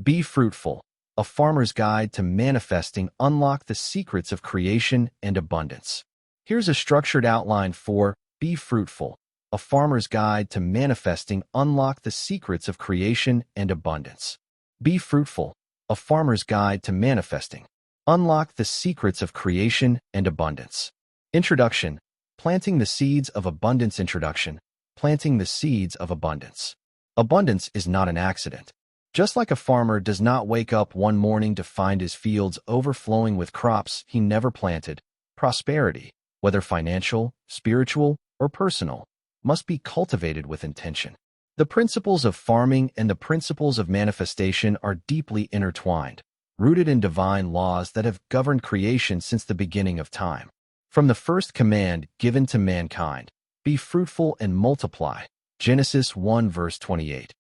Be Fruitful, a farmer's guide to manifesting. Unlock the secrets of creation and abundance. Here's a structured outline for Be Fruitful, a farmer's guide to manifesting. Unlock the secrets of creation and abundance. Be Fruitful, a farmer's guide to manifesting. Unlock the secrets of creation and abundance. Introduction. Planting the seeds of abundance. Introduction. Planting the seeds of abundance. Abundance is not an accident. Just like a farmer does not wake up one morning to find his fields overflowing with crops he never planted, prosperity, whether financial, spiritual, or personal, must be cultivated with intention. The principles of farming and the principles of manifestation are deeply intertwined, rooted in divine laws that have governed creation since the beginning of time. From the first command given to mankind, be fruitful and multiply, Genesis 1 verse 28,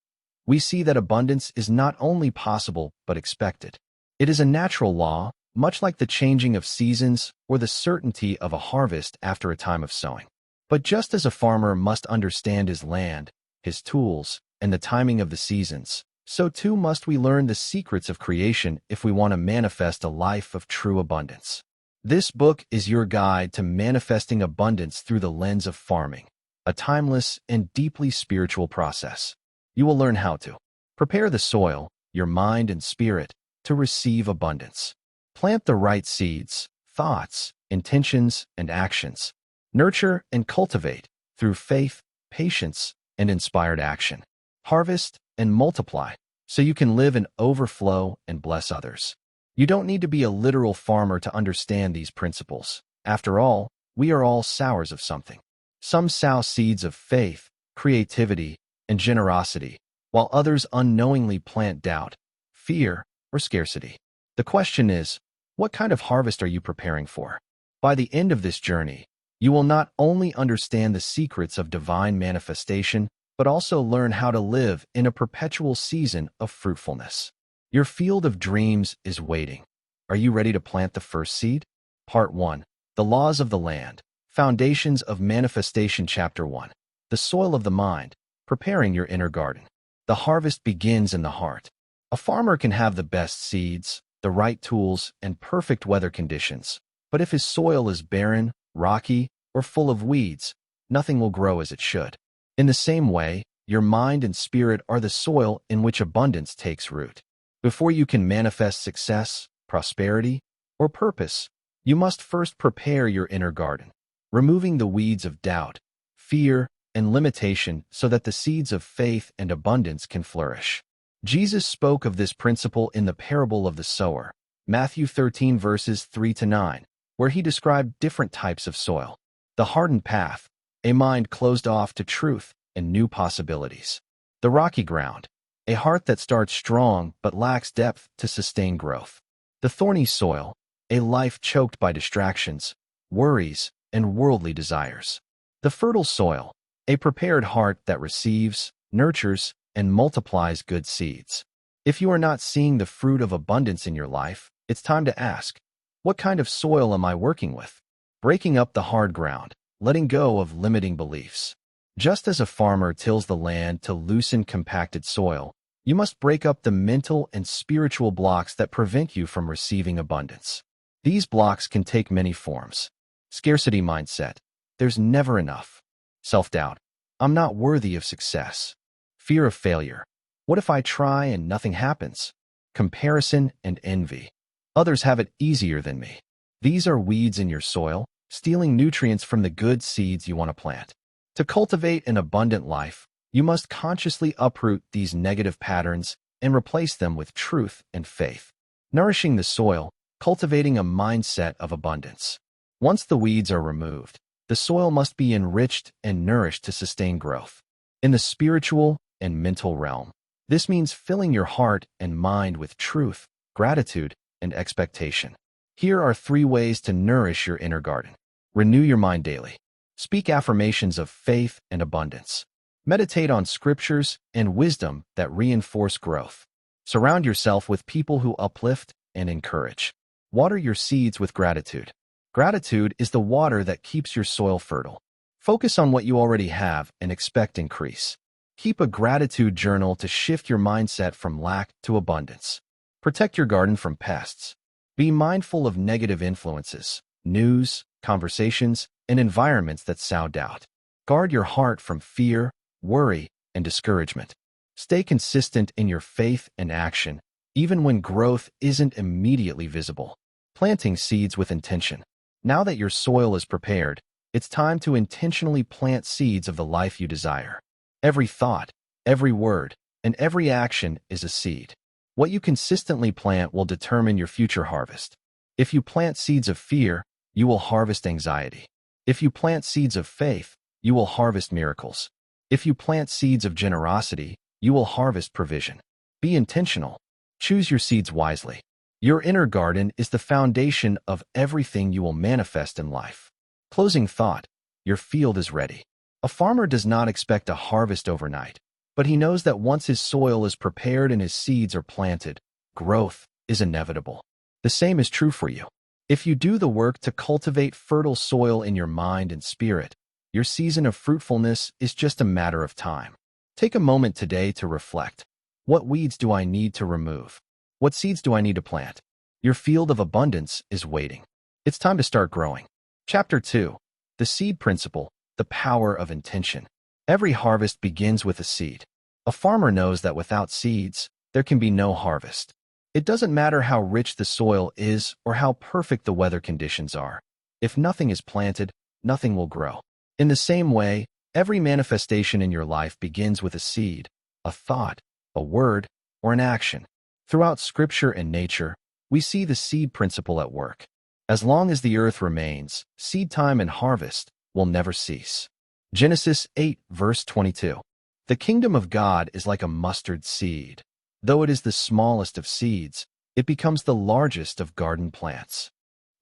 we see that abundance is not only possible but expected. It is a natural law, much like the changing of seasons or the certainty of a harvest after a time of sowing. But just as a farmer must understand his land, his tools, and the timing of the seasons, so too must we learn the secrets of creation if we want to manifest a life of true abundance. This book is your guide to manifesting abundance through the lens of farming, a timeless and deeply spiritual process. You will learn how to prepare the soil, your mind and spirit, to receive abundance. Plant the right seeds, thoughts, intentions, and actions. Nurture and cultivate through faith, patience, and inspired action. Harvest and multiply so you can live in overflow and bless others. You don't need to be a literal farmer to understand these principles. After all, we are all sowers of something. Some sow seeds of faith, creativity, and generosity, while others unknowingly plant doubt, fear, or scarcity. The question is, what kind of harvest are you preparing for? By the end of this journey, you will not only understand the secrets of divine manifestation, but also learn how to live in a perpetual season of fruitfulness. Your field of dreams is waiting. Are you ready to plant the first seed? Part 1. The Laws of the Land. Foundations of Manifestation. Chapter 1. The Soil of the Mind. Preparing your inner garden. The harvest begins in the heart. A farmer can have the best seeds, the right tools, and perfect weather conditions, but if his soil is barren, rocky, or full of weeds, nothing will grow as it should. In the same way, your mind and spirit are the soil in which abundance takes root. Before you can manifest success, prosperity, or purpose, you must first prepare your inner garden, removing the weeds of doubt, fear, and limitation so that the seeds of faith and abundance can flourish. Jesus spoke of this principle in the parable of the sower, Matthew 13 verses 3-9, where he described different types of soil. The hardened path, a mind closed off to truth and new possibilities. The rocky ground, a heart that starts strong but lacks depth to sustain growth. The thorny soil, a life choked by distractions, worries, and worldly desires. The fertile soil, a prepared heart that receives, nurtures, and multiplies good seeds. If you are not seeing the fruit of abundance in your life, it's time to ask, what kind of soil am I working with? Breaking up the hard ground, letting go of limiting beliefs. Just as a farmer tills the land to loosen compacted soil, you must break up the mental and spiritual blocks that prevent you from receiving abundance. These blocks can take many forms. Scarcity mindset. There's never enough. Self-doubt. I'm not worthy of success. Fear of failure. What if I try and nothing happens? Comparison and envy. Others have it easier than me. These are weeds in your soil, stealing nutrients from the good seeds you want to plant. To cultivate an abundant life, you must consciously uproot these negative patterns and replace them with truth and faith. Nourishing the soil, cultivating a mindset of abundance. Once the weeds are removed, the soil must be enriched and nourished to sustain growth. In the spiritual and mental realm, this means filling your heart and mind with truth, gratitude, and expectation. Here are 3 ways to nourish your inner garden. Renew your mind daily. Speak affirmations of faith and abundance. Meditate on scriptures and wisdom that reinforce growth. Surround yourself with people who uplift and encourage. Water your seeds with gratitude. Gratitude is the water that keeps your soil fertile. Focus on what you already have and expect increase. Keep a gratitude journal to shift your mindset from lack to abundance. Protect your garden from pests. Be mindful of negative influences, news, conversations, and environments that sow doubt. Guard your heart from fear, worry, and discouragement. Stay consistent in your faith and action, even when growth isn't immediately visible. Planting seeds with intention. Now that your soil is prepared, it's time to intentionally plant seeds of the life you desire. Every thought, every word, and every action is a seed. What you consistently plant will determine your future harvest. If you plant seeds of fear, you will harvest anxiety. If you plant seeds of faith, you will harvest miracles. If you plant seeds of generosity, you will harvest provision. Be intentional. Choose your seeds wisely. Your inner garden is the foundation of everything you will manifest in life. Closing thought, your field is ready. A farmer does not expect a harvest overnight, but he knows that once his soil is prepared and his seeds are planted, growth is inevitable. The same is true for you. If you do the work to cultivate fertile soil in your mind and spirit, your season of fruitfulness is just a matter of time. Take a moment today to reflect. What weeds do I need to remove? What seeds do I need to plant? Your field of abundance is waiting. It's time to start growing. Chapter 2. The Seed Principle, the Power of Intention. Every harvest begins with a seed. A farmer knows that without seeds, there can be no harvest. It doesn't matter how rich the soil is or how perfect the weather conditions are. If nothing is planted, nothing will grow. In the same way, every manifestation in your life begins with a seed, a thought, a word, or an action. Throughout Scripture and nature, we see the seed principle at work. As long as the earth remains, seed time and harvest will never cease. Genesis 8, verse 22. The kingdom of God is like a mustard seed. Though it is the smallest of seeds, it becomes the largest of garden plants.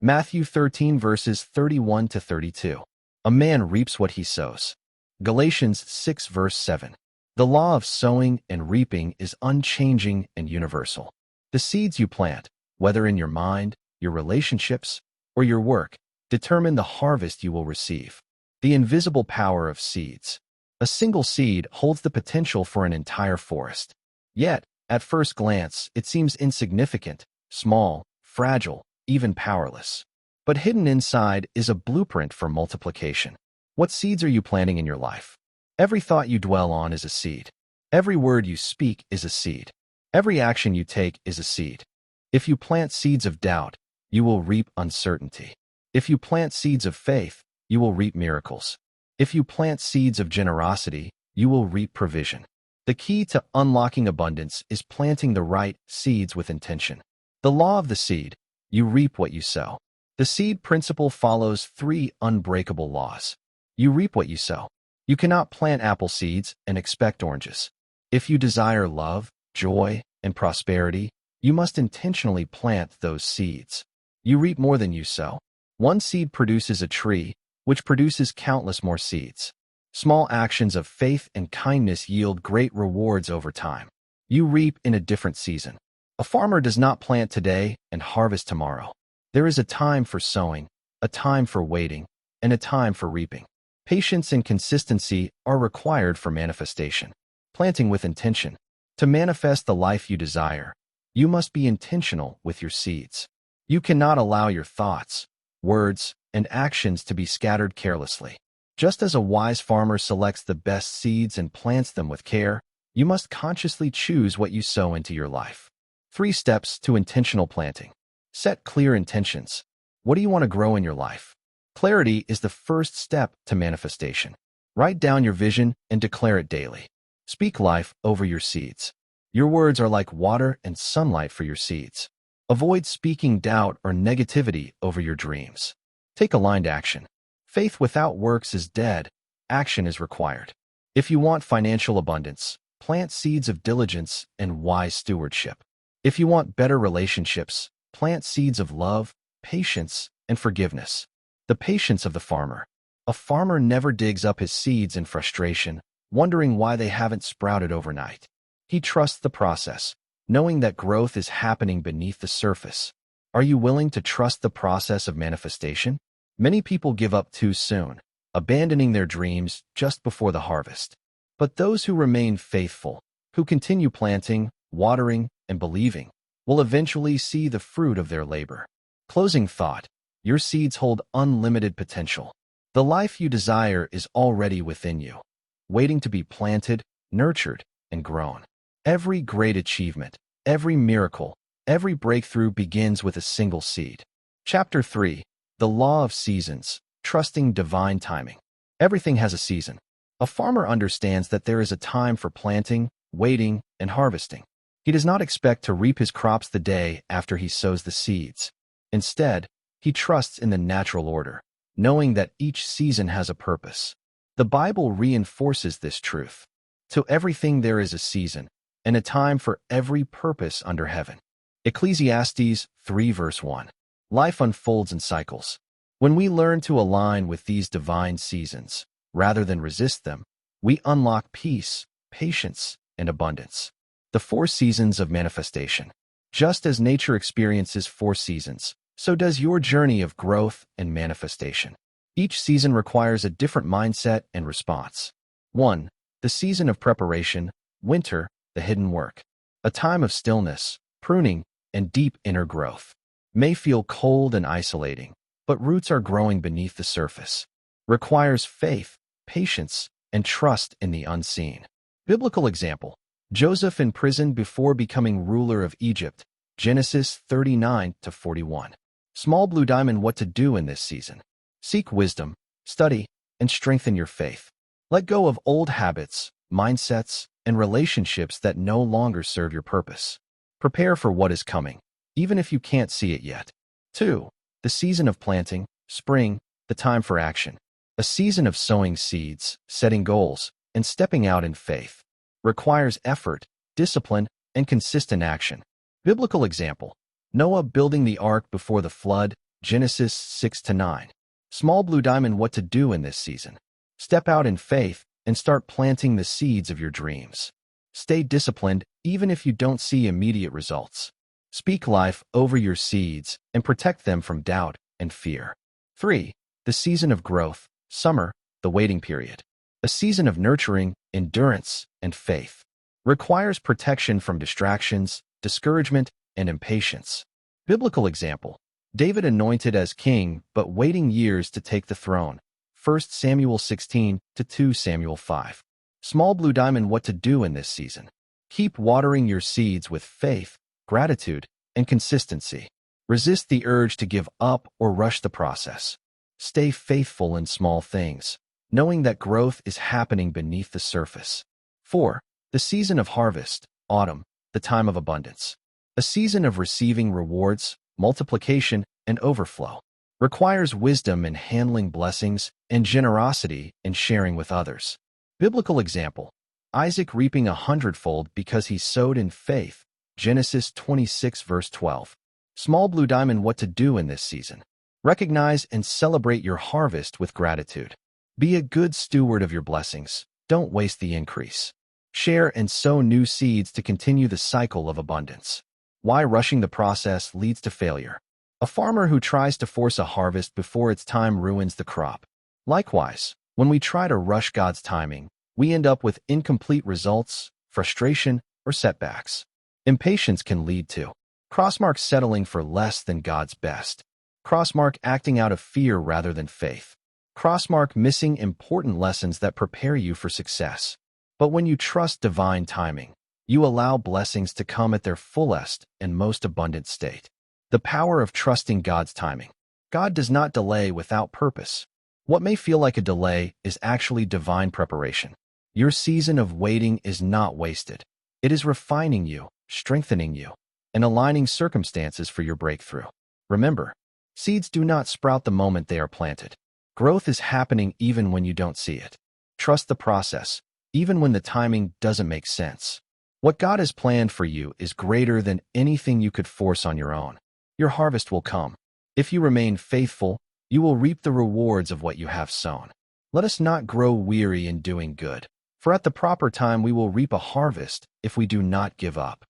Matthew 13, verses 31 to 32. A man reaps what he sows. Galatians 6, verse 7. The law of sowing and reaping is unchanging and universal. The seeds you plant, whether in your mind, your relationships, or your work, determine the harvest you will receive. The invisible power of seeds. A single seed holds the potential for an entire forest. Yet, at first glance, it seems insignificant, small, fragile, even powerless. But hidden inside is a blueprint for multiplication. What seeds are you planting in your life? Every thought you dwell on is a seed. Every word you speak is a seed. Every action you take is a seed. If you plant seeds of doubt, you will reap uncertainty. If you plant seeds of faith, you will reap miracles. If you plant seeds of generosity, you will reap provision. The key to unlocking abundance is planting the right seeds with intention. The law of the seed, you reap what you sow. The seed principle follows 3 unbreakable laws. You reap what you sow. You cannot plant apple seeds and expect oranges. If you desire love, joy, and prosperity, you must intentionally plant those seeds. You reap more than you sow. One seed produces a tree, which produces countless more seeds. Small actions of faith and kindness yield great rewards over time. You reap in a different season. A farmer does not plant today and harvest tomorrow. There is a time for sowing, a time for waiting, and a time for reaping. Patience and consistency are required for manifestation. Planting with intention. To manifest the life you desire, you must be intentional with your seeds. You cannot allow your thoughts, words, and actions to be scattered carelessly. Just as a wise farmer selects the best seeds and plants them with care, you must consciously choose what you sow into your life. 3 steps to intentional planting. Set clear intentions. What do you want to grow in your life? Clarity is the first step to manifestation. Write down your vision and declare it daily. Speak life over your seeds. Your words are like water and sunlight for your seeds. Avoid speaking doubt or negativity over your dreams. Take aligned action. Faith without works is dead. Action is required. If you want financial abundance, plant seeds of diligence and wise stewardship. If you want better relationships, plant seeds of love, patience, and forgiveness. The patience of the farmer. A farmer never digs up his seeds in frustration, wondering why they haven't sprouted overnight. He trusts the process, knowing that growth is happening beneath the surface. Are you willing to trust the process of manifestation? Many people give up too soon, abandoning their dreams just before the harvest. But those who remain faithful, who continue planting, watering, and believing, will eventually see the fruit of their labor. Closing thought: your seeds hold unlimited potential. The life you desire is already within you, waiting to be planted, nurtured, and grown. Every great achievement, every miracle, every breakthrough begins with a single seed. Chapter 3: The Law of Seasons, Trusting Divine Timing. Everything has a season. A farmer understands that there is a time for planting, waiting, and harvesting. He does not expect to reap his crops the day after he sows the seeds. Instead, he trusts in the natural order, knowing that each season has a purpose. The Bible reinforces this truth. To everything there is a season, and a time for every purpose under heaven. Ecclesiastes 3 verse 1. Life unfolds in cycles. When we learn to align with these divine seasons, rather than resist them, we unlock peace, patience, and abundance. The 4 seasons of manifestation. Just as nature experiences 4 seasons, so does your journey of growth and manifestation. Each season requires a different mindset and response. 1. The season of preparation, winter, the hidden work. A time of stillness, pruning, and deep inner growth. May feel cold and isolating, but roots are growing beneath the surface. Requires faith, patience, and trust in the unseen. Biblical example: Joseph in prison before becoming ruler of Egypt, Genesis 39-41. Small blue diamond: what to do in this season. Seek wisdom, study, and strengthen your faith. Let go of old habits, mindsets, and relationships that no longer serve your purpose. Prepare for what is coming, even if you can't see it yet. 2. The season of planting, spring, the time for action. A season of sowing seeds, setting goals, and stepping out in faith. Requires effort, discipline, and consistent action. Biblical example: Noah building the ark before the flood, Genesis 6-9. Small blue diamond: what to do in this season. Step out in faith and start planting the seeds of your dreams. Stay disciplined even if you don't see immediate results. Speak life over your seeds and protect them from doubt and fear. 3. The season of growth, summer, the waiting period. A season of nurturing, endurance, and faith. Requires protection from distractions, discouragement, and impatience. Biblical example: David anointed as king but waiting years to take the throne, 1 Samuel 16-2 Samuel 5. Small blue diamond: what to do in this season. Keep watering your seeds with faith, gratitude, and consistency. Resist the urge to give up or rush the process. Stay faithful in small things, knowing that growth is happening beneath the surface. 4. The season of harvest, autumn, the time of abundance. A season of receiving rewards, multiplication, and overflow. Requires wisdom in handling blessings and generosity in sharing with others. Biblical example: Isaac reaping 100-fold because he sowed in faith, Genesis 26 verse 12. Small blue diamond: what to do in this season. Recognize and celebrate your harvest with gratitude. Be a good steward of your blessings. Don't waste the increase. Share and sow new seeds to continue the cycle of abundance. Why rushing the process leads to failure. A farmer who tries to force a harvest before its time ruins the crop. Likewise, when we try to rush God's timing, we end up with incomplete results, frustration, or setbacks. Impatience can lead to crossmark settling for less than God's best. Crossmark acting out of fear rather than faith. Crossmark missing important lessons that prepare you for success. But when you trust divine timing, you allow blessings to come at their fullest and most abundant state. The power of trusting God's timing. God does not delay without purpose. What may feel like a delay is actually divine preparation. Your season of waiting is not wasted. It is refining you, strengthening you, and aligning circumstances for your breakthrough. Remember, seeds do not sprout the moment they are planted. Growth is happening even when you don't see it. Trust the process, even when the timing doesn't make sense. What God has planned for you is greater than anything you could force on your own. Your harvest will come. If you remain faithful, you will reap the rewards of what you have sown. Let us not grow weary in doing good, for at the proper time we will reap a harvest if we do not give up.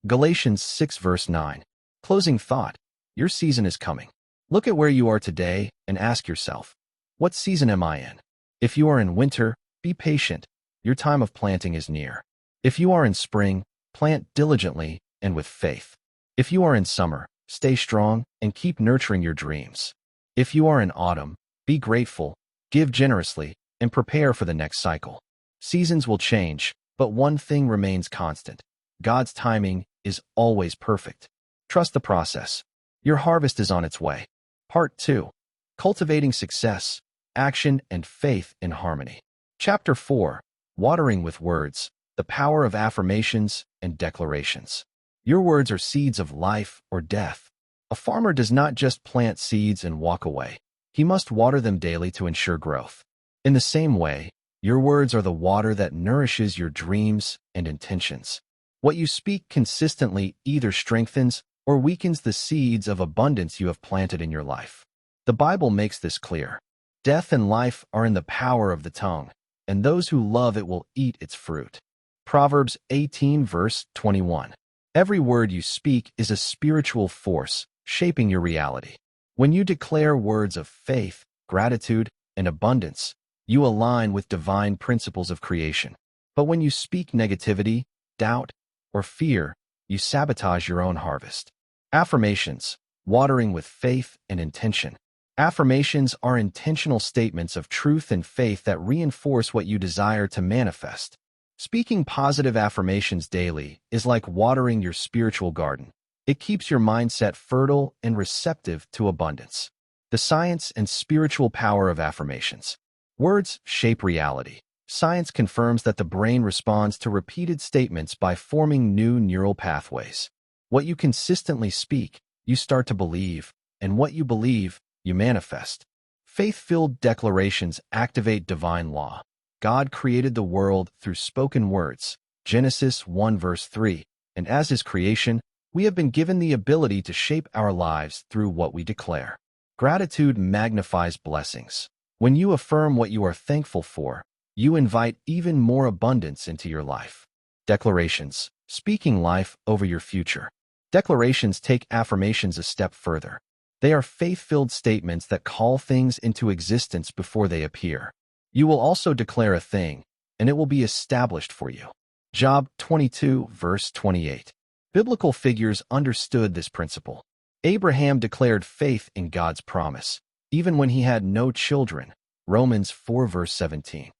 Galatians 6 verse 9. Closing thought: your season is coming. Look at where you are today and ask yourself, what season am I in? If you are in winter, be patient. Your time of planting is near. If you are in spring, plant diligently and with faith. If you are in summer, stay strong and keep nurturing your dreams. If you are in autumn, be grateful, give generously, and prepare for the next cycle. Seasons will change, but one thing remains constant. God's timing is always perfect. Trust the process. Your harvest is on its way. Part 2. Cultivating Success, Action and Faith in Harmony. Chapter 4. Watering with Words, the Power of Affirmations and Declarations. Your words are seeds of life or death. A farmer does not just plant seeds and walk away. He must water them daily to ensure growth. In the same way, your words are the water that nourishes your dreams and intentions. What you speak consistently either strengthens or weakens the seeds of abundance you have planted in your life. The Bible makes this clear. Death and life are in the power of the tongue, and those who love it will eat its fruit. Proverbs 18 verse 21. Every word you speak is a spiritual force shaping your reality. When you declare words of faith, gratitude, and abundance, you align with divine principles of creation. But when you speak negativity, doubt, or fear, you sabotage your own harvest. Affirmations, watering with faith and intention. Affirmations are intentional statements of truth and faith that reinforce what you desire to manifest. Speaking positive affirmations daily is like watering your spiritual garden. It keeps your mindset fertile and receptive to abundance. The science and spiritual power of affirmations. Words shape reality. Science confirms that the brain responds to repeated statements by forming new neural pathways. What you consistently speak, you start to believe, and what you believe, you manifest. Faith-filled declarations activate divine law. God created the world through spoken words, Genesis 1 verse 3, and as His creation, we have been given the ability to shape our lives through what we declare. Gratitude magnifies blessings. When you affirm what you are thankful for, you invite even more abundance into your life. Declarations, speaking life over your future. Declarations take affirmations a step further. They are faith-filled statements that call things into existence before they appear. You will also declare a thing, and it will be established for you. Job 22, verse 28. Biblical figures understood this principle. Abraham declared faith in God's promise, even when he had no children. Romans 4, verse 17.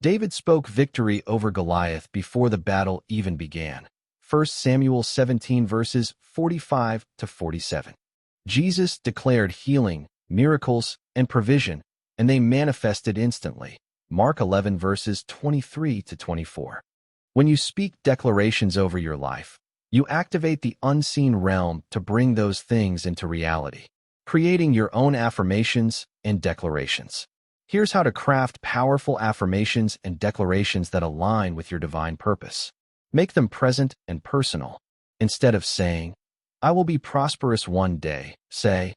David spoke victory over Goliath before the battle even began. 1 Samuel 17, verses 45 to 47. Jesus declared healing, miracles, and provision, and they manifested instantly. Mark 11, verses 23 to 24. When you speak declarations over your life, you activate the unseen realm to bring those things into reality, creating your own affirmations and declarations. Here's how to craft powerful affirmations and declarations that align with your divine purpose. Make them present and personal. Instead of saying, "I will be prosperous one day," say,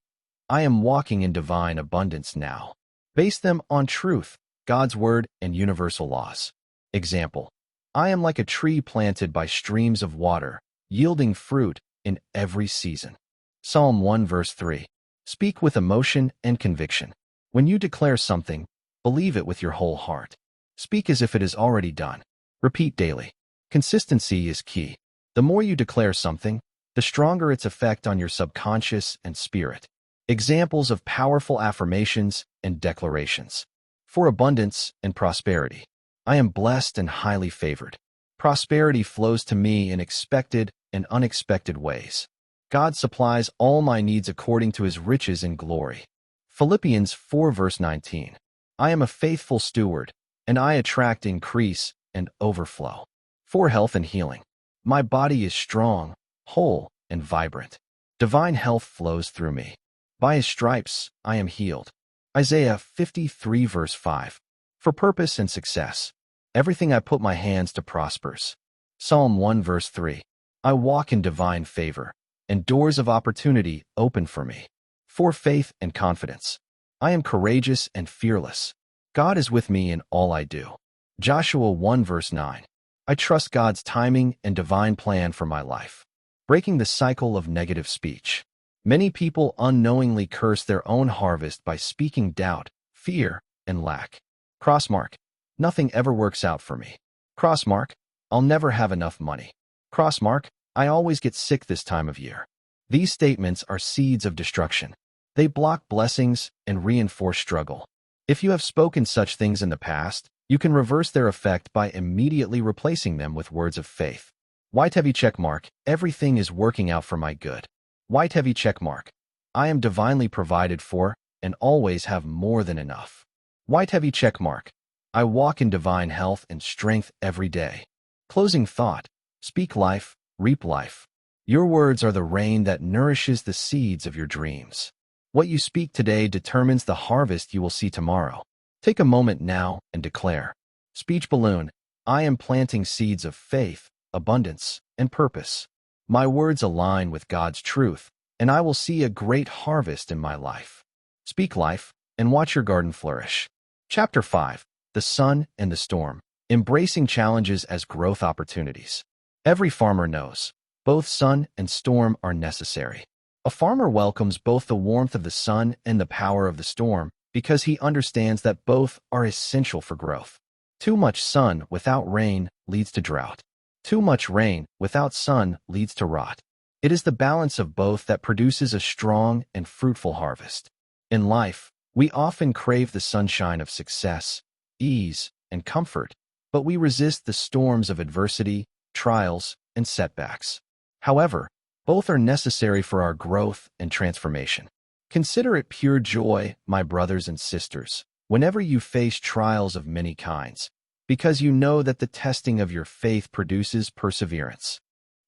"I am walking in divine abundance now." Base them on truth, God's word, and universal laws. Example: I am like a tree planted by streams of water, yielding fruit in every season. Psalm 1 verse 3. Speak with emotion and conviction. When you declare something, believe it with your whole heart. Speak as if it is already done. Repeat daily. Consistency is key. The more you declare something, the stronger its effect on your subconscious and spirit. Examples of powerful affirmations and declarations. For abundance and prosperity. I am blessed and highly favored. Prosperity flows to me in expected and unexpected ways. God supplies all my needs according to His riches in glory. Philippians 4 verse 19. I am a faithful steward, and I attract increase and overflow. For health and healing. My body is strong, whole, and vibrant. Divine health flows through me. By His stripes, I am healed. Isaiah 53 verse 5. For purpose and success. Everything I put my hands to prospers. Psalm 1 verse 3. I walk in divine favor, and doors of opportunity open for me. For faith and confidence. I am courageous and fearless. God is with me in all I do. Joshua 1 verse 9. I trust God's timing and divine plan for my life. Breaking the cycle of negative speech. Many people unknowingly curse their own harvest by speaking doubt, fear, and lack. Crossmark. Nothing ever works out for me. Crossmark, I'll never have enough money. Crossmark, I always get sick this time of year. These statements are seeds of destruction. They block blessings and reinforce struggle. If you have spoken such things in the past, you can reverse their effect by immediately replacing them with words of faith. White heavy checkmark, everything is working out for my good. White heavy checkmark, I am divinely provided for and always have more than enough. White heavy checkmark, I walk in divine health and strength every day. Closing thought, speak life, reap life. Your words are the rain that nourishes the seeds of your dreams. What you speak today determines the harvest you will see tomorrow. Take a moment now and declare. Speech balloon, I am planting seeds of faith, abundance, and purpose. My words align with God's truth, and I will see a great harvest in my life. Speak life, and watch your garden flourish. Chapter 5. The Sun and the Storm. Embracing challenges as growth opportunities. Every farmer knows, both sun and storm are necessary. A farmer welcomes both the warmth of the sun and the power of the storm because he understands that both are essential for growth. Too much sun without rain leads to drought. Too much rain without sun leads to rot. It is the balance of both that produces a strong and fruitful harvest. In life, we often crave the sunshine of success, ease, and comfort, but we resist the storms of adversity, trials, and setbacks. However, both are necessary for our growth and transformation. Consider it pure joy, my brothers and sisters, whenever you face trials of many kinds, because you know that the testing of your faith produces perseverance.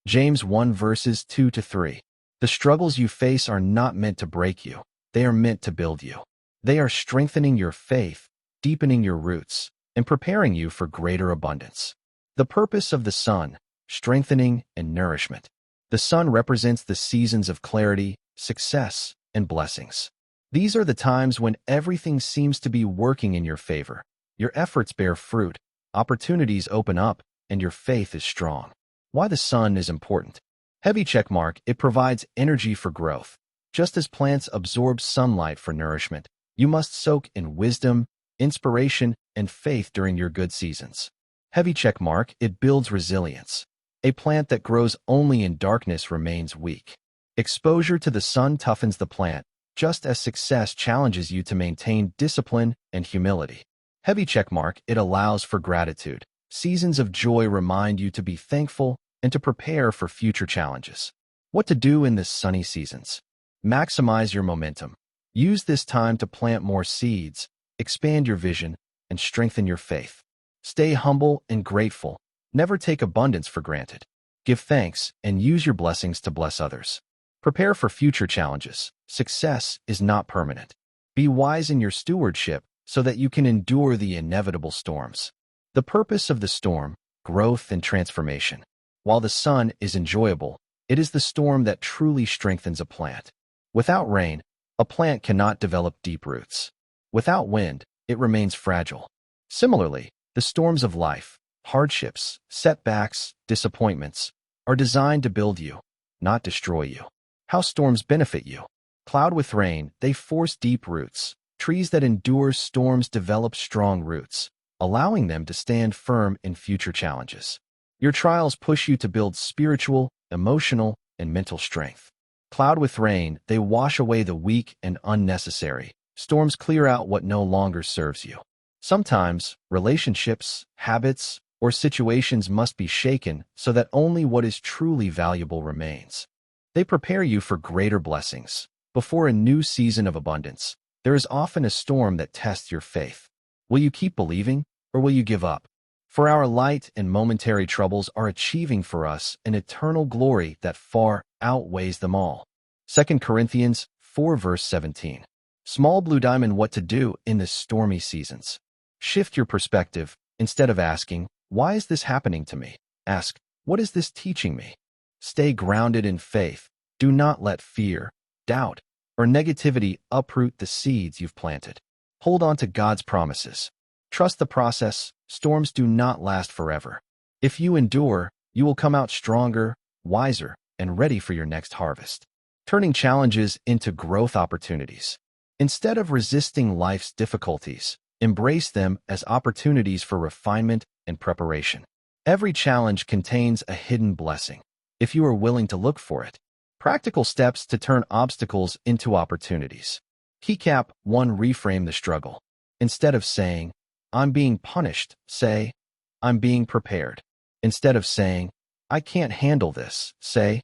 James 1 verses 2-3. The struggles you face are not meant to break you. They are meant to build you. They are strengthening your faith, deepening your roots, and preparing you for greater abundance. The purpose of the sun, strengthening and nourishment. The sun represents the seasons of clarity, success, and blessings. These are the times when everything seems to be working in your favor. Your efforts bear fruit, opportunities open up, and your faith is strong. Why the sun is important. Heavy checkmark, it provides energy for growth. Just as plants absorb sunlight for nourishment, you must soak in wisdom, inspiration, and faith during your good seasons. Heavy checkmark, it builds resilience. A plant that grows only in darkness remains weak. Exposure to the sun toughens the plant, just as success challenges you to maintain discipline and humility. Heavy checkmark, it allows for gratitude. Seasons of joy remind you to be thankful and to prepare for future challenges. What to do in this sunny seasons? Maximize your momentum. Use this time to plant more seeds, expand your vision, and strengthen your faith. Stay humble and grateful. Never take abundance for granted. Give thanks and use your blessings to bless others. Prepare for future challenges. Success is not permanent. Be wise in your stewardship so that you can endure the inevitable storms. The purpose of the storm, growth and transformation. While the sun is enjoyable, it is the storm that truly strengthens a plant. Without rain, a plant cannot develop deep roots. Without wind, it remains fragile. Similarly, the storms of life, hardships, setbacks, disappointments, are designed to build you, not destroy you. How storms benefit you. Cloud with rain, they force deep roots. Trees that endure storms develop strong roots, allowing them to stand firm in future challenges. Your trials push you to build spiritual, emotional, and mental strength. Cloud with rain, they wash away the weak and unnecessary. Storms clear out what no longer serves you. Sometimes, relationships, habits, or situations must be shaken so that only what is truly valuable remains. They prepare you for greater blessings. Before a new season of abundance, there is often a storm that tests your faith. Will you keep believing, or will you give up? For our light and momentary troubles are achieving for us an eternal glory that far outweighs them all. 2 Corinthians 4 verse 17. Small blue diamond, what to do in the stormy seasons. Shift your perspective. Instead of asking, why is this happening to me? Ask, what is this teaching me? Stay grounded in faith. Do not let fear, doubt, or negativity uproot the seeds you've planted. Hold on to God's promises. Trust the process. Storms do not last forever. If you endure, you will come out stronger, wiser, and ready for your next harvest. Turning challenges into growth opportunities. Instead of resisting life's difficulties, embrace them as opportunities for refinement and preparation. Every challenge contains a hidden blessing, if you are willing to look for it. Practical steps to turn obstacles into opportunities. Keycap 1. Reframe the struggle. Instead of saying, I'm being punished, say, I'm being prepared. Instead of saying, I can't handle this, say,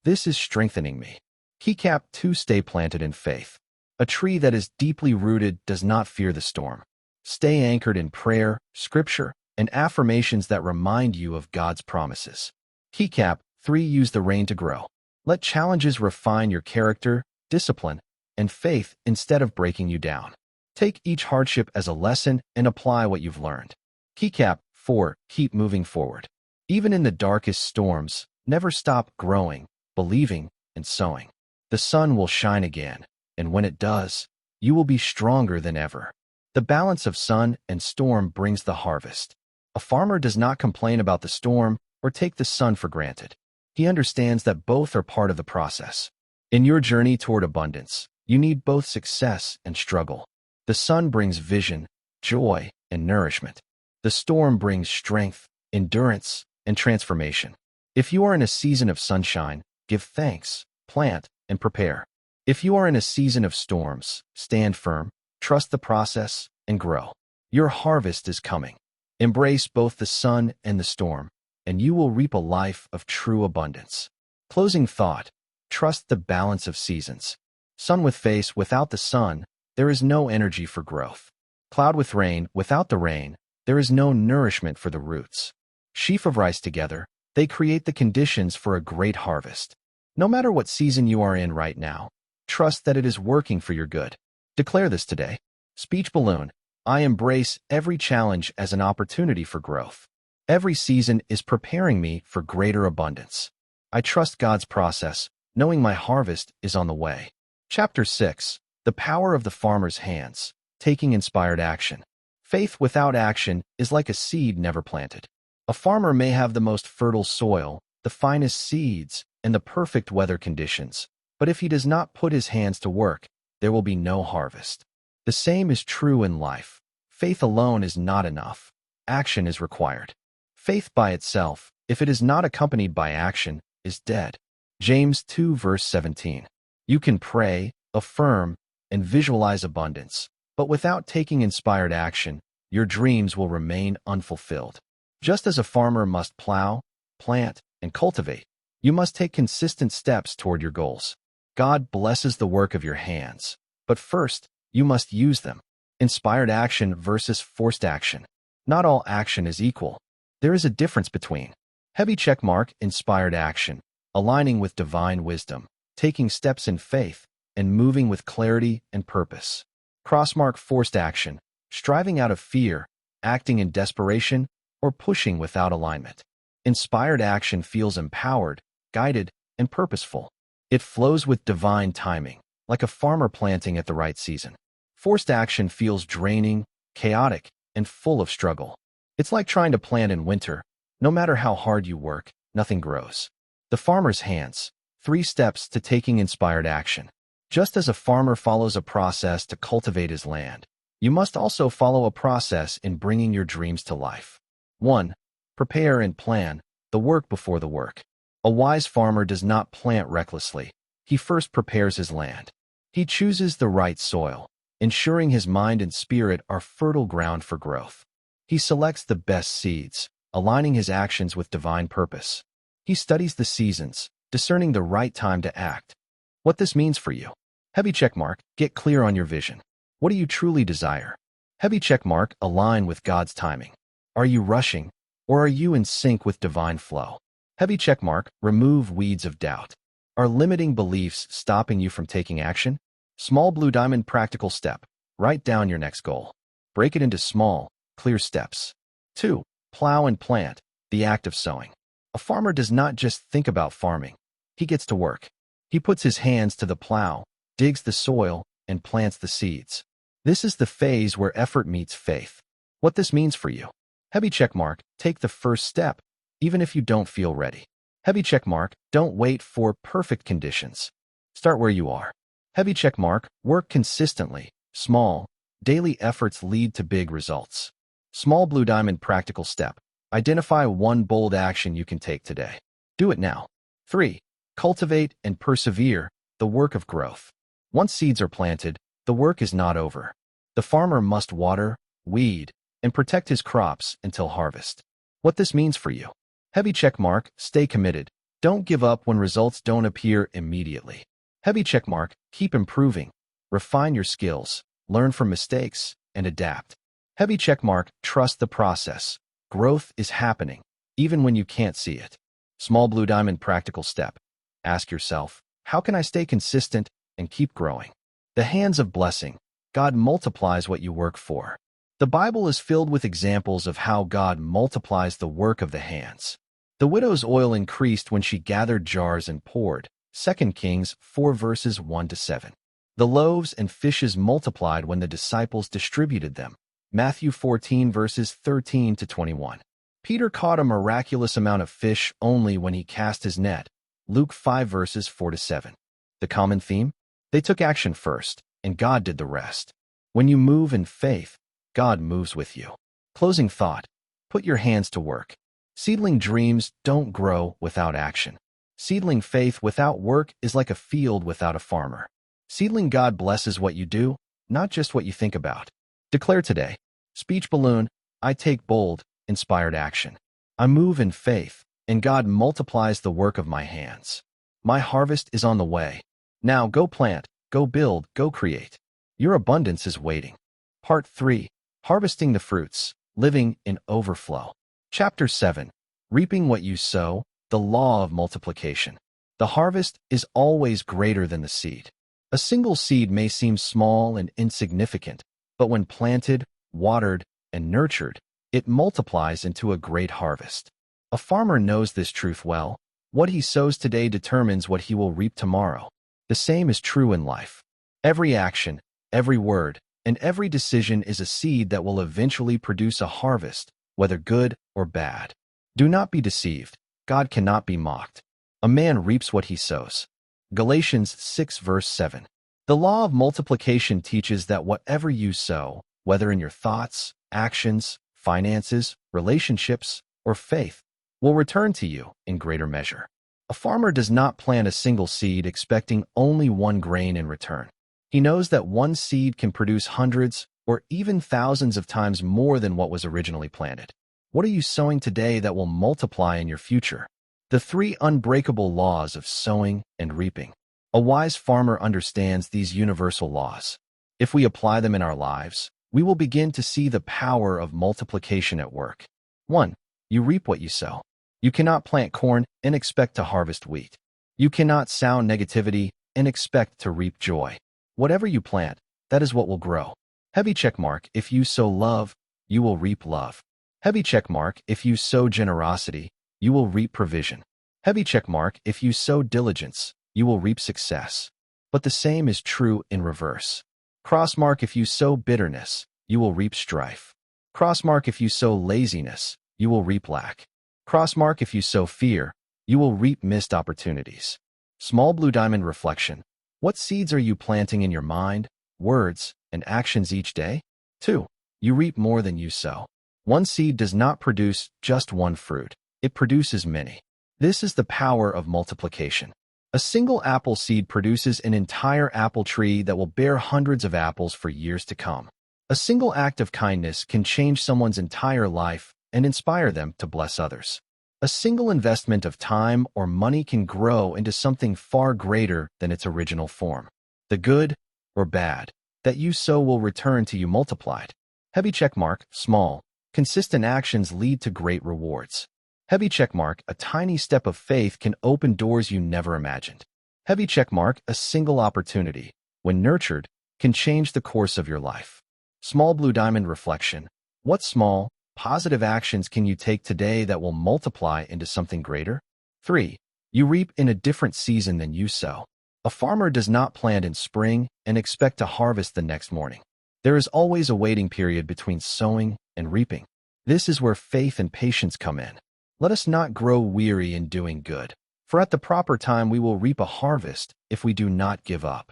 this is strengthening me. Keycap 2. Stay planted in faith. A tree that is deeply rooted does not fear the storm. Stay anchored in prayer, scripture, and affirmations that remind you of God's promises. Keycap 3. Use the rain to grow. Let challenges refine your character, discipline, and faith instead of breaking you down. Take each hardship as a lesson and apply what you've learned. Keycap 4. Keep moving forward. Even in the darkest storms, never stop growing, believing, and sowing. The sun will shine again, and when it does, you will be stronger than ever. The balance of sun and storm brings the harvest. A farmer does not complain about the storm or take the sun for granted. He understands that both are part of the process. In your journey toward abundance, you need both success and struggle. The sun brings vision, joy, and nourishment. The storm brings strength, endurance, and transformation. If you are in a season of sunshine, give thanks, plant, and prepare. If you are in a season of storms, stand firm, trust the process, and grow. Your harvest is coming. Embrace both the sun and the storm, and you will reap a life of true abundance. Closing thought. Trust the balance of seasons. Sun with face without the sun, there is no energy for growth. Cloud with rain without the rain, there is no nourishment for the roots. Sheaf of rice together, they create the conditions for a great harvest. No matter what season you are in right now, trust that it is working for your good. Declare this today. Speech balloon. I embrace every challenge as an opportunity for growth. Every season is preparing me for greater abundance. I trust God's process, knowing my harvest is on the way. Chapter 6. The power of the farmer's hands. Taking inspired action. Faith without action is like a seed never planted. A farmer may have the most fertile soil, the finest seeds, and the perfect weather conditions, but if he does not put his hands to work, there will be no harvest. The same is true in life. Faith alone is not enough. Action is required. Faith by itself, if it is not accompanied by action, is dead. James 2 verse 17. You can pray, affirm, and visualize abundance, but without taking inspired action, your dreams will remain unfulfilled. Just as a farmer must plow, plant, and cultivate, you must take consistent steps toward your goals. God blesses the work of your hands, but first, you must use them. Inspired action versus forced action. Not all action is equal. There is a difference between heavy checkmark inspired action, aligning with divine wisdom, taking steps in faith, and moving with clarity and purpose. Crossmark forced action, striving out of fear, acting in desperation, or pushing without alignment. Inspired action feels empowered, guided, and purposeful. It flows with divine timing, like a farmer planting at the right season. Forced action feels draining, chaotic, and full of struggle. It's like trying to plant in winter. No matter how hard you work, nothing grows. The farmer's hands. 3 steps to taking inspired action. Just as a farmer follows a process to cultivate his land, you must also follow a process in bringing your dreams to life. 1. Prepare and plan, the work before the work. A wise farmer does not plant recklessly. He first prepares his land. He chooses the right soil, ensuring his mind and spirit are fertile ground for growth. He selects the best seeds, aligning his actions with divine purpose. He studies the seasons, discerning the right time to act. What this means for you. Heavy checkmark, get clear on your vision. What do you truly desire? Heavy checkmark, align with God's timing. Are you rushing, or are you in sync with divine flow? Heavy checkmark, remove weeds of doubt. Are limiting beliefs stopping you from taking action? Small blue diamond practical step. Write down your next goal. Break it into small, clear steps. 2. Plow and plant, the act of sowing. A farmer does not just think about farming. He gets to work. He puts his hands to the plow, digs the soil, and plants the seeds. This is the phase where effort meets faith. What this means for you. Heavy checkmark, take the first step, even if you don't feel ready. Heavy checkmark, don't wait for perfect conditions. Start where you are. Heavy checkmark, work consistently. Small, daily efforts lead to big results. Small blue diamond practical step. Identify one bold action you can take today. Do it now. 3. Cultivate and persevere the work of growth. Once seeds are planted, the work is not over. The farmer must water, weed, and protect his crops until harvest. What this means for you. Heavy check mark, stay committed. Don't give up when results don't appear immediately. Heavy check mark, keep improving. Refine your skills, learn from mistakes, and adapt. Heavy check mark, trust the process. Growth is happening, even when you can't see it. Small blue diamond practical step. Ask yourself, how can I stay consistent and keep growing? The hands of blessing. God multiplies what you work for. The Bible is filled with examples of how God multiplies the work of the hands. The widow's oil increased when she gathered jars and poured. 2 Kings 4 verses 1-7. The loaves and fishes multiplied when the disciples distributed them. Matthew 14 verses 13-21. Peter caught a miraculous amount of fish only when he cast his net. Luke 5 verses 4-7. The common theme? They took action first, and God did the rest. When you move in faith, God moves with you. Closing thought. Put your hands to work. Seedling dreams don't grow without action. Seedling faith without work is like a field without a farmer. Seedling God blesses what you do, not just what you think about. Declare today. Speech balloon. I take bold, inspired action. I move in faith, and God multiplies the work of my hands. My harvest is on the way. Now go plant, go build, go create. Your abundance is waiting. Part 3. Harvesting the fruits, living in overflow. Chapter 7. Reaping what you sow, the law of multiplication. The harvest is always greater than the seed. A single seed may seem small and insignificant, but when planted, watered, and nurtured, it multiplies into a great harvest. A farmer knows this truth well. What he sows today determines what he will reap tomorrow. The same is true in life. Every action, every word, and every decision is a seed that will eventually produce a harvest, whether good or bad. Do not be deceived. God cannot be mocked. A man reaps what he sows. Galatians 6 verse 7. The law of multiplication teaches that whatever you sow, whether in your thoughts, actions, finances, relationships, or faith, will return to you in greater measure. A farmer does not plant a single seed expecting only one grain in return. He knows that one seed can produce hundreds or even thousands of times more than what was originally planted. What are you sowing today that will multiply in your future? The 3 unbreakable laws of sowing and reaping. A wise farmer understands these universal laws. If we apply them in our lives, we will begin to see the power of multiplication at work. 1. You reap what you sow. You cannot plant corn and expect to harvest wheat. You cannot sow negativity and expect to reap joy. Whatever you plant, that is what will grow. Heavy check mark. If you sow love, you will reap love. Heavy check mark. If you sow generosity, you will reap provision. Heavy check mark. If you sow diligence, you will reap success. But the same is true in reverse. Cross mark. If you sow bitterness, you will reap strife. Cross mark. If you sow laziness, you will reap lack. Cross mark. If you sow fear, you will reap missed opportunities. Small blue diamond reflection. What seeds are you planting in your mind, words, and actions each day? 2. You reap more than you sow. One seed does not produce just one fruit. It produces many. This is the power of multiplication. A single apple seed produces an entire apple tree that will bear hundreds of apples for years to come. A single act of kindness can change someone's entire life and inspire them to bless others. A single investment of time or money can grow into something far greater than its original form. The good or bad that you sow will return to you multiplied. Heavy check mark. Small, consistent actions lead to great rewards. Heavy check mark. A tiny step of faith can open doors you never imagined. Heavy check mark. A single opportunity, when nurtured, can change the course of your life. Small blue diamond reflection. What small, positive actions can you take today that will multiply into something greater? 3. You reap in a different season than you sow. A farmer does not plant in spring and expect to harvest the next morning. There is always a waiting period between sowing and reaping. This is where faith and patience come in. Let us not grow weary in doing good, for at the proper time we will reap a harvest if we do not give up.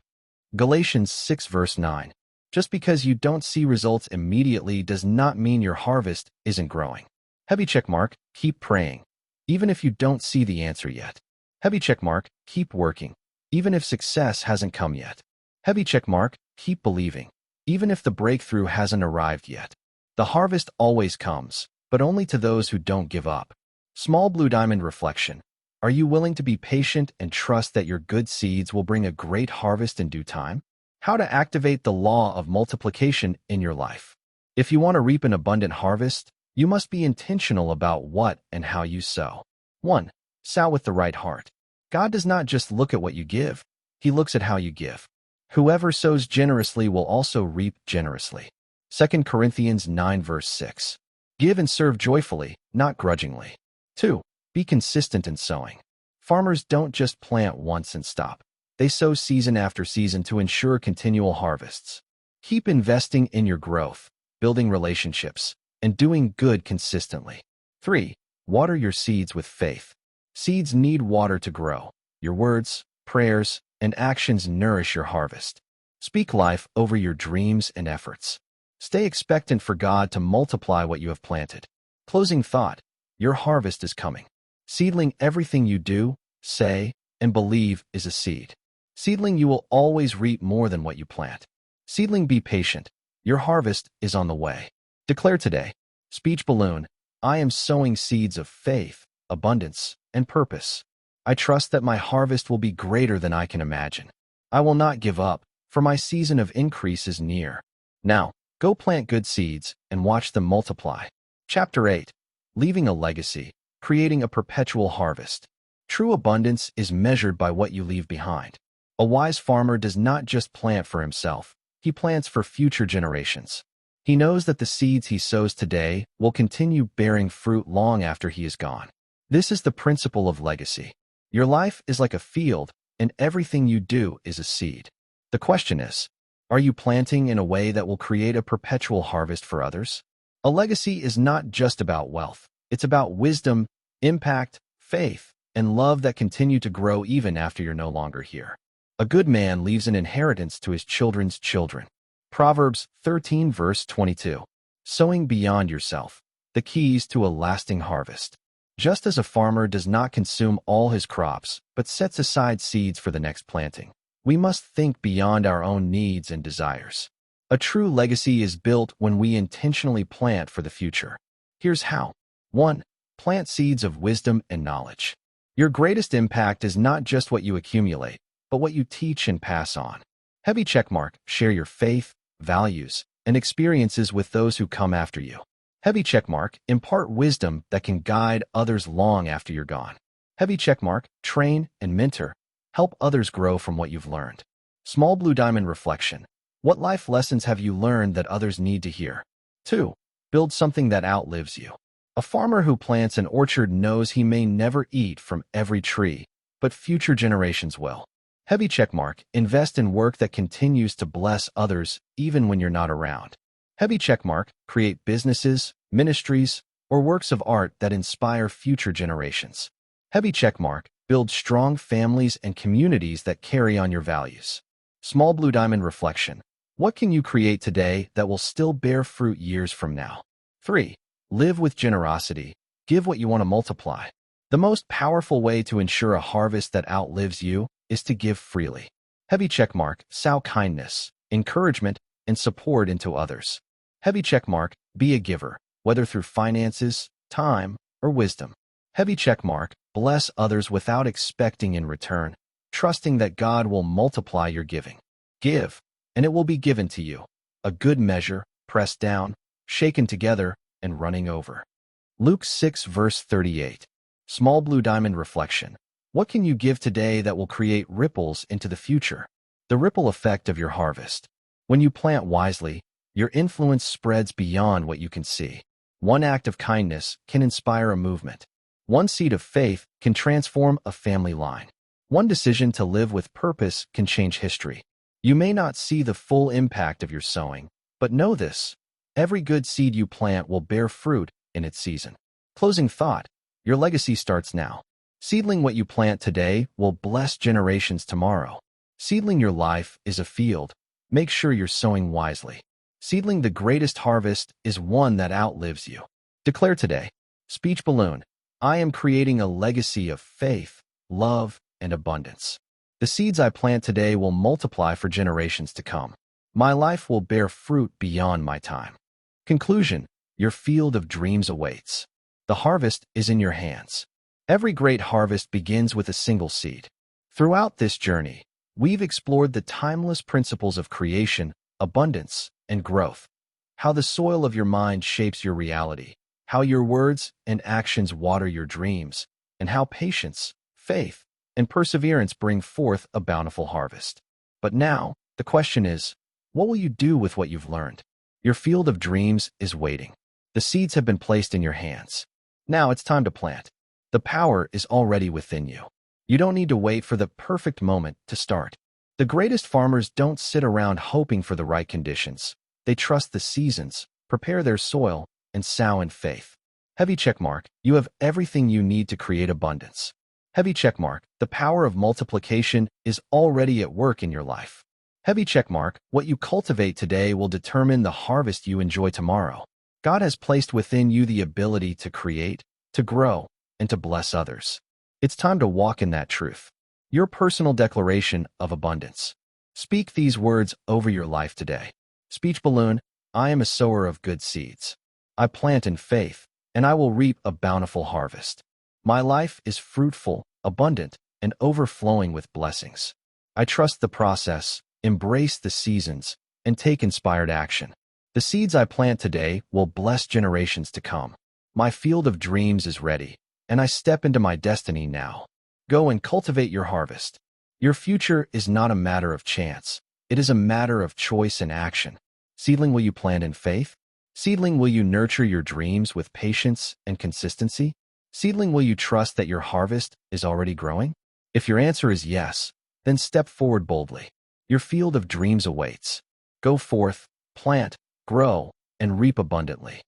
Galatians 6 verse 9. Just because you don't see results immediately does not mean your harvest isn't growing. Heavy check mark, keep praying, even if you don't see the answer yet. Heavy check mark, keep working, even if success hasn't come yet. Heavy check mark, keep believing, even if the breakthrough hasn't arrived yet. The harvest always comes, but only to those who don't give up. Small blue diamond reflection. Are you willing to be patient and trust that your good seeds will bring a great harvest in due time? How to activate the law of multiplication in your life. If you want to reap an abundant harvest, you must be intentional about what and how you sow. 1. Sow with the right heart. God does not just look at what you give, He looks at how you give. Whoever sows generously will also reap generously. 2 Corinthians 9 verse 6. Give and serve joyfully, not grudgingly. 2. Be consistent in sowing. Farmers don't just plant once and stop. They sow season after season to ensure continual harvests. Keep investing in your growth, building relationships, and doing good consistently. 3. Water your seeds with faith. Seeds need water to grow. Your words, prayers, and actions nourish your harvest. Speak life over your dreams and efforts. Stay expectant for God to multiply what you have planted. Closing thought. Your harvest is coming. Seedling, everything you do, say, and believe is a seed. Seedling, you will always reap more than what you plant. Seedling, be patient. Your harvest is on the way. Declare today. Speech balloon. I am sowing seeds of faith, abundance, and purpose. I trust that my harvest will be greater than I can imagine. I will not give up, for my season of increase is near. Now, go plant good seeds and watch them multiply. Chapter 8. Leaving a legacy, creating a perpetual harvest. True abundance is measured by what you leave behind. A wise farmer does not just plant for himself, he plants for future generations. He knows that the seeds he sows today will continue bearing fruit long after he is gone. This is the principle of legacy. Your life is like a field, and everything you do is a seed. The question is, are you planting in a way that will create a perpetual harvest for others? A legacy is not just about wealth. It's about wisdom, impact, faith, and love that continue to grow even after you're no longer here. A good man leaves an inheritance to his children's children. Proverbs 13 verse 22. Sowing beyond yourself. The keys to a lasting harvest. Just as a farmer does not consume all his crops, but sets aside seeds for the next planting, we must think beyond our own needs and desires. A true legacy is built when we intentionally plant for the future. Here's how. 1. Plant seeds of wisdom and knowledge. Your greatest impact is not just what you accumulate, but what you teach and pass on. Heavy checkmark. Share your faith, values, and experiences with those who come after you. Heavy checkmark. Impart wisdom that can guide others long after you're gone. Heavy checkmark. Train and mentor. Help others grow from what you've learned. Small blue diamond reflection. What life lessons have you learned that others need to hear? 2. Build something that outlives you. A farmer who plants an orchard knows he may never eat from every tree, but future generations will. Heavy checkmark. Invest in work that continues to bless others even when you're not around. Heavy checkmark. Create businesses, ministries, or works of art that inspire future generations. Heavy checkmark. Build strong families and communities that carry on your values. Small blue diamond reflection. What can you create today that will still bear fruit years from now? 3. Live with generosity. Give what you want to multiply. The most powerful way to ensure a harvest that outlives you is to give freely. Heavy checkmark. Sow kindness, encouragement, and support into others. Heavy checkmark. Be a giver, whether through finances, time, or wisdom. Heavy checkmark. Bless others without expecting in return, trusting that God will multiply your giving. Give, and it will be given to you. A good measure, pressed down, shaken together, and running over. Luke 6 verse 38. Small blue diamond reflection. What can you give today that will create ripples into the future? The ripple effect of your harvest. When you plant wisely, your influence spreads beyond what you can see. One act of kindness can inspire a movement. One seed of faith can transform a family line. One decision to live with purpose can change history. You may not see the full impact of your sowing, but know this. Every good seed you plant will bear fruit in its season. Closing thought. Your legacy starts now. Seedling what you plant today will bless generations tomorrow. Seedling your life is a field. Make sure you're sowing wisely. Seedling the greatest harvest is one that outlives you. Declare today. Speech balloon. I am creating a legacy of faith, love, and abundance. The seeds I plant today will multiply for generations to come. My life will bear fruit beyond my time. Conclusion. Your field of dreams awaits. The harvest is in your hands. Every great harvest begins with a single seed. Throughout this journey, we've explored the timeless principles of creation, abundance, and growth. How the soil of your mind shapes your reality, how your words and actions water your dreams, and how patience, faith, and perseverance bring forth a bountiful harvest. But now, the question is, what will you do with what you've learned? Your field of dreams is waiting. The seeds have been placed in your hands. Now it's time to plant. The power is already within you. You don't need to wait for the perfect moment to start. The greatest farmers don't sit around hoping for the right conditions. They trust the seasons, prepare their soil, and sow in faith. Heavy checkmark. You have everything you need to create abundance. Heavy checkmark. The power of multiplication is already at work in your life. Heavy checkmark. What you cultivate today will determine the harvest you enjoy tomorrow. God has placed within you the ability to create, to grow, and to bless others. It's time to walk in that truth. Your personal declaration of abundance. Speak these words over your life today. Speech balloon. I am a sower of good seeds. I plant in faith, and I will reap a bountiful harvest. My life is fruitful, abundant, and overflowing with blessings. I trust the process, embrace the seasons, and take inspired action. The seeds I plant today will bless generations to come. My field of dreams is ready, and I step into my destiny now. Go and cultivate your harvest. Your future is not a matter of chance. It is a matter of choice and action. Seedling, will you plant in faith? Seedling, will you nurture your dreams with patience and consistency? Seedling, will you trust that your harvest is already growing? If your answer is yes, then step forward boldly. Your field of dreams awaits. Go forth, plant, grow, and reap abundantly.